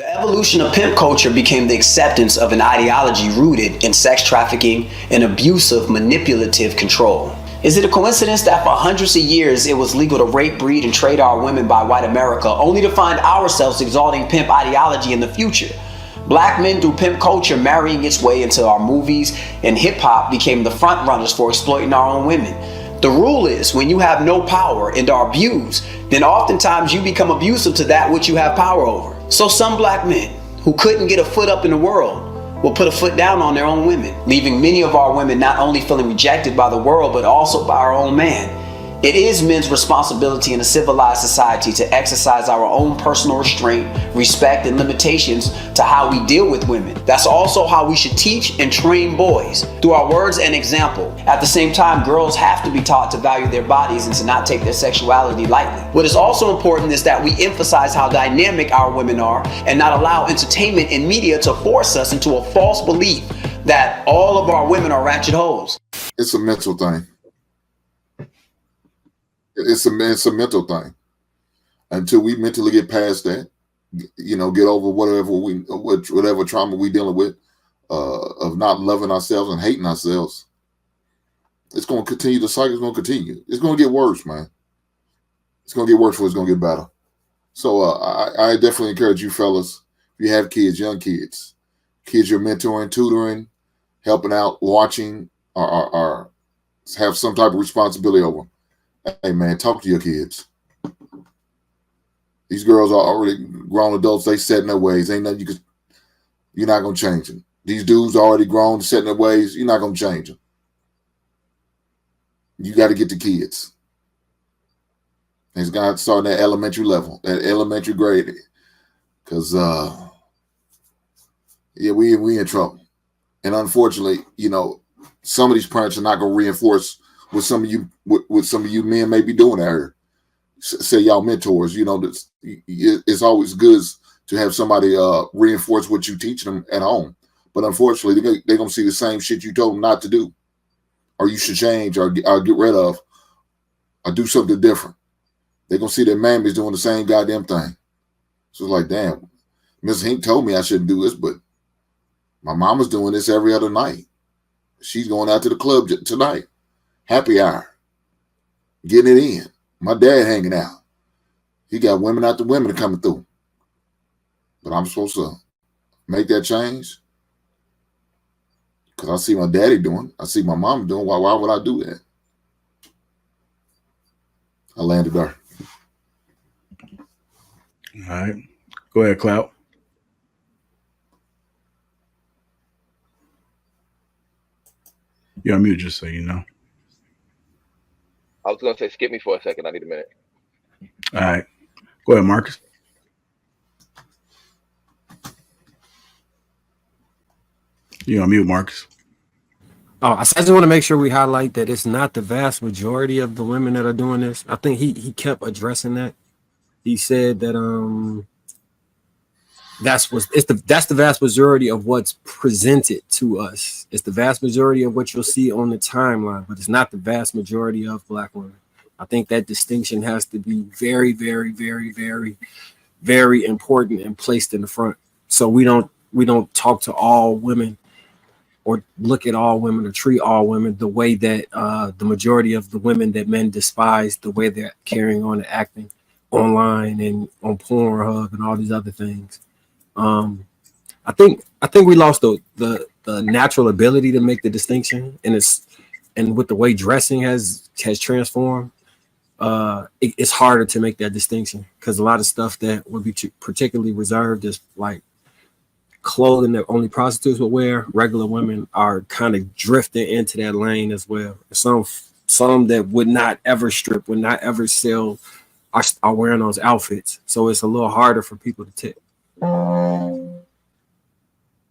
The evolution of pimp culture became the acceptance of an ideology rooted in sex trafficking and abusive, manipulative control. Is it a coincidence that for hundreds of years it was legal to rape, breed, and trade our women by white America, only to find ourselves exalting pimp ideology in the future? Black men through pimp culture marrying its way into our movies, and hip-hop became the front runners for exploiting our own women. The rule is, when you have no power and are abused, then oftentimes you become abusive to that which you have power over. So some black men who couldn't get a foot up in the world will put a foot down on their own women, leaving many of our women not only feeling rejected by the world, but also by our own man. It is men's responsibility in a civilized society to exercise our own personal restraint, respect, and limitations to how we deal with women. That's also how we should teach and train boys, through our words and example. At the same time, girls have to be taught to value their bodies and to not take their sexuality lightly. What is also important is that we emphasize how dynamic our women are and not allow entertainment and media to force us into a false belief that all of our women are ratchet hoes. It's a mental thing. It's a mental thing. Until we mentally get past that, get over whatever trauma we dealing with, of not loving ourselves and hating ourselves, it's going to continue. The cycle is going to continue. It's going to get worse, man. It's going to get worse before it's going to get better. So I definitely encourage you fellas, if you have kids, young kids you're mentoring, tutoring, helping out, watching, or have some type of responsibility over them. Hey, man, talk to your kids. These girls are already grown adults. They set in their ways. Ain't nothing you're not going to change them. These dudes are already grown, set in their ways. You're not going to change them. You got to get the kids. It's got to start at that elementary level, that elementary grade. Because, we in trouble. And unfortunately, some of these parents are not going to reinforce what some of you men may be doing out here. Say y'all mentors, it's always good to have somebody reinforce what you teach them at home. But unfortunately, they're going to see the same shit you told them not to do, or you should change, or get rid of, or do something different. They're going to see their mammies doing the same goddamn thing. So it's like, damn, Miss Hink told me I shouldn't do this, but my mama's doing this every other night. She's going out to the club tonight. Happy hour. Getting it in. My dad hanging out. He got women after women coming through. But I'm supposed to make that change? Because I see my daddy doing. I see my mom doing. Why would I do that? I landed there. All right. Go ahead, Clout. You're on mute, just so you know. I was going to say, skip me for a second. I need a minute. All right. Go ahead, Marcus. You're on mute, Marcus. Oh, I just want to make sure we highlight that it's not the vast majority of the women that are doing this. I think he kept addressing that. He said that that's the vast majority of what's presented to us. It's the vast majority of what you'll see on the timeline, but it's not the vast majority of Black women. I think that distinction has to be very, very, very, very, very important and placed in the front. So we don't talk to all women or look at all women or treat all women the way that the majority of the women that men despise, the way they're carrying on and acting online and on Pornhub and all these other things. I think we lost the natural ability to make the distinction, and with the way dressing has transformed, it's harder to make that distinction because a lot of stuff that would be particularly reserved is like clothing that only prostitutes would wear. Regular women are kind of drifting into that lane as well. Some that would not ever strip, would not ever sell, are wearing those outfits. So it's a little harder for people to take.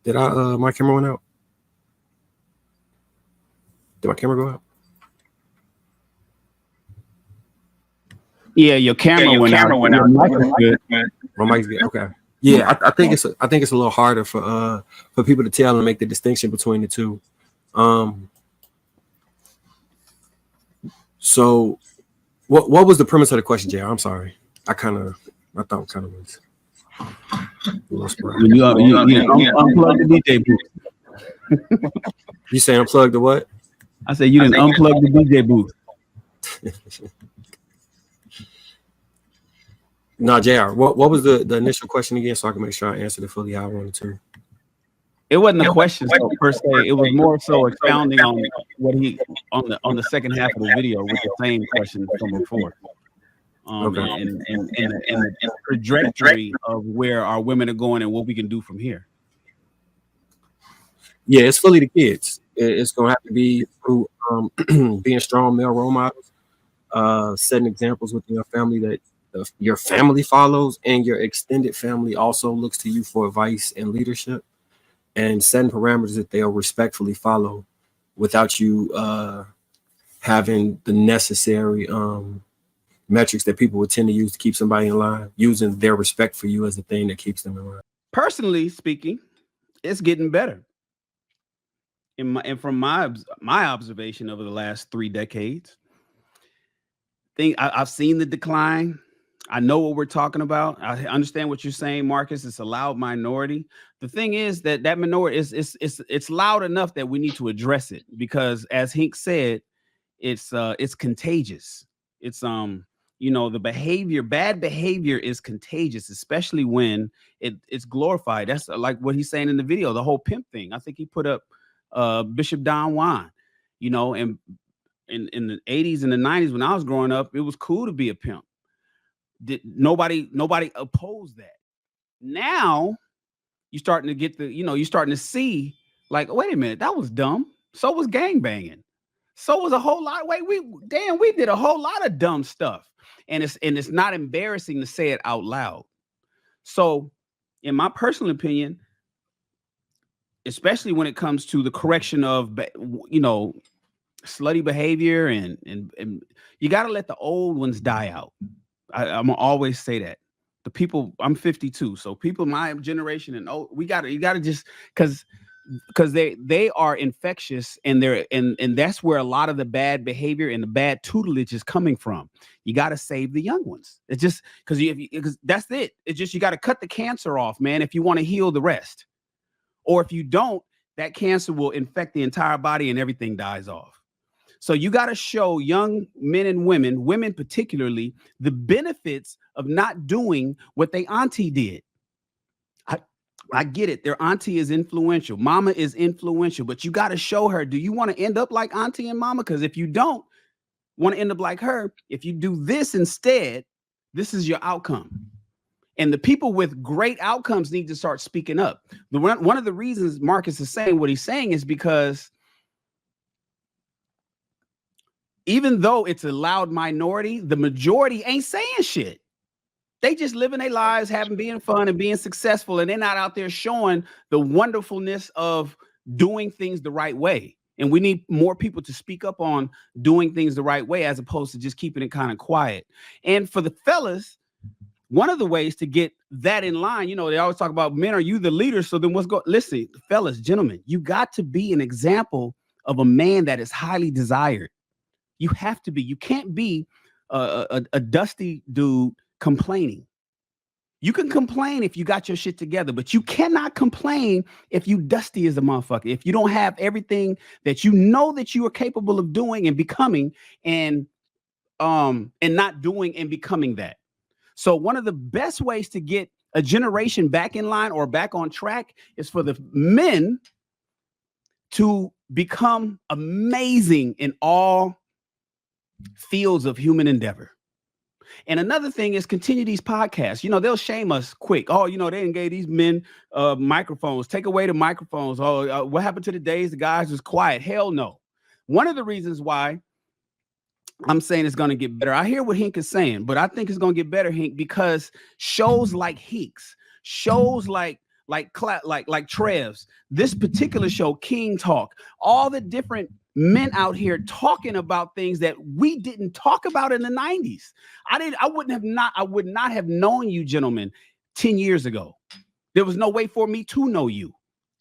Did my camera went out? Did my camera go out? Yeah, your camera went out. My mic's good. Okay. Yeah, I think it's a little harder for people to tell and make the distinction between the two. So what was the premise of the question, Jay? I'm sorry. I thought kind of was. When you unplug the DJ booth. You say unplug the what? I said you didn't unplug the DJ booth. No, JR, what was the initial question again, so I can make sure I answered it fully how I wanted to? It wasn't a question per se. It was more so expounding on what he on the second half of the video with the same question from before. Okay. And the trajectory of where our women are going and what we can do from here. Yeah, it's fully the kids. It's gonna have to be through being strong male role models, setting examples within your family that your family follows, and your extended family also looks to you for advice and leadership, and setting parameters that they'll respectfully follow without you having the necessary metrics that people would tend to use to keep somebody in line, using their respect for you as the thing that keeps them in line. Personally speaking, it's getting better. And from my observation over the last 3 decades, I've seen the decline. I know what we're talking about. I understand what you're saying, Marcus. It's a loud minority. The thing is that minority it's loud enough that we need to address it, because as Hink said, it's contagious. It's the bad behavior is contagious, especially when it's glorified. That's like what he's saying in the video, the whole pimp thing. I think he put up Bishop Don Juan, and in the 80s and the 90s when I was growing up, it was cool to be a pimp. Nobody opposed that. Now you're starting to get you're starting to see, like, wait a minute, that was dumb. So was gangbanging. So was a whole lot. We did a whole lot of dumb stuff. And it's not embarrassing to say it out loud. So in my personal opinion, especially when it comes to the correction of, slutty behavior and you got to let the old ones die out. I'm gonna always say that. The people, I'm 52, so people my generation and you gotta just because they are infectious, and and that's where a lot of the bad behavior and the bad tutelage is coming from. You got to save the young ones. It's just because that's it. It's just you got to cut the cancer off, man, if you want to heal the rest. Or if you don't, that cancer will infect the entire body and everything dies off. So you got to show young men and women particularly, the benefits of not doing what they auntie did. I get it. Their auntie is influential. Mama is influential, but you got to show her, do you want to end up like auntie and mama? Because if you don't want to end up like her, if you do this instead, this is your outcome. And the people with great outcomes need to start speaking up. One of the reasons Marcus is saying what he's saying is because even though it's a loud minority, the majority ain't saying shit. They just living their lives, being fun and being successful. And they're not out there showing the wonderfulness of doing things the right way. And we need more people to speak up on doing things the right way, as opposed to just keeping it kind of quiet. And for the fellas, one of the ways to get that in line, they always talk about, men, are you the leader? So then listen, fellas, gentlemen, you got to be an example of a man that is highly desired. You have to be. You can't be a dusty dude complaining. You can complain if you got your shit together, but you cannot complain if you dusty as a motherfucker. If you don't have everything that you know that you are capable of doing and becoming, and not doing and becoming that. So one of the best ways to get a generation back in line or back on track is for the men to become amazing in all fields of human endeavor. And another thing is continue these podcasts. They'll shame us quick. Oh, they didn't give these men microphones. Take away the microphones. Oh, what happened to the days the guys was quiet? Hell no. One of the reasons why I'm saying it's going to get better, I hear what Hink is saying, but I think it's going to get better, Hink, because shows like Hink's, shows like Trev's, this particular show, King Talk, all the different men out here talking about things that we didn't talk about in the 90s. I would not have known you gentlemen 10 years ago. There was no way for me to know you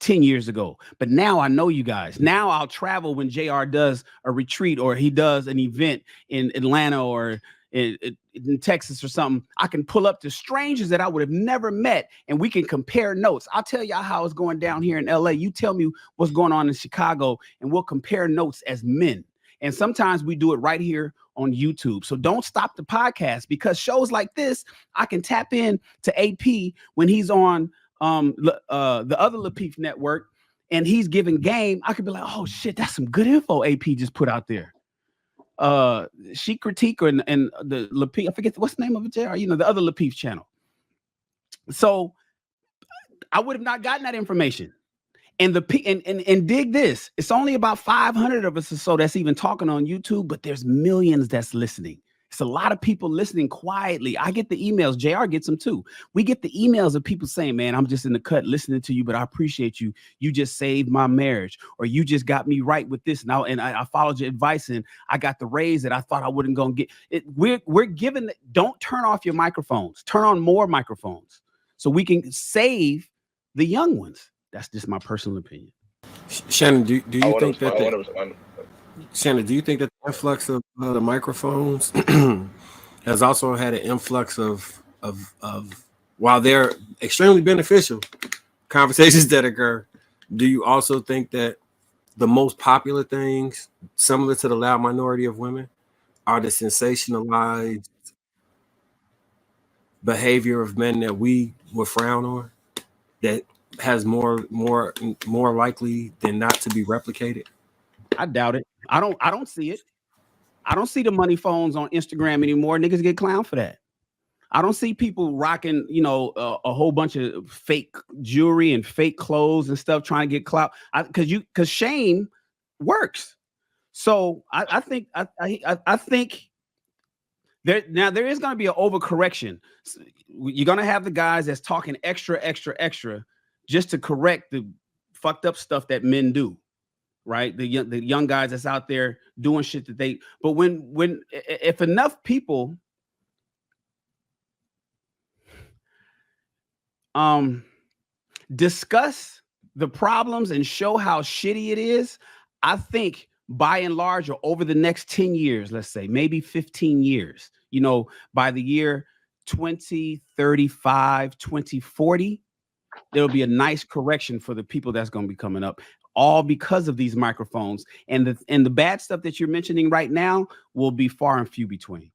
10 years ago. But now I know you guys. Now I'll travel when JR does a retreat or he does an event in Atlanta or in Texas or something, I can pull up to strangers that I would have never met, and we can compare notes. I'll tell y'all how it's going down here in LA. You tell me what's going on in Chicago, and we'll compare notes as men. And sometimes we do it right here on YouTube. So don't stop the podcast, because shows like this, I can tap in to AP when he's on the other Lapeef Network and he's giving game. I could be like, oh shit, that's some good info AP just put out there. She critique and the Lapeef, I forget what's the name of it, JR, you know, the other Lapeef channel. So I would have not gotten that information. And dig this, it's only about 500 of us or so that's even talking on YouTube, but there's millions that's listening. It's a lot of people listening quietly. I get the emails. JR gets them too. We get the emails of people saying, man, I'm just in the cut listening to you, but I appreciate you. You just saved my marriage, or you just got me right with this. Now, and I followed your advice and I got the raise that I thought I wouldn't go and get it. We're given, don't turn off your microphones. Turn on more microphones so we can save the young ones. That's just my personal opinion. Shannon, do you think that Shannon, do you think that the influx of the microphones has also had an influx of while they're extremely beneficial conversations that occur, do you also think that the most popular things, similar to the loud minority of women, are the sensationalized behavior of men that we would frown on, that has more likely than not to be replicated? I doubt it. I don't see it. I don't see the money phones on Instagram anymore. Niggas get clowned for that. I don't see people rocking, you know, a whole bunch of fake jewelry and fake clothes and stuff trying to get clout. Because shame works. So I think there is going to be an overcorrection. You're going to have the guys that's talking extra just to correct the fucked up stuff that men do, right? The young guys that's out there doing shit that they. But if enough people discuss the problems and show how shitty it is, I think by and large, or over the next 10 years, let's say maybe 15 years, you know, by the year 2035, 2040, there'll be a nice correction for the people that's going to be coming up, all because of these microphones. And the bad stuff that you're mentioning right now will be far and few between.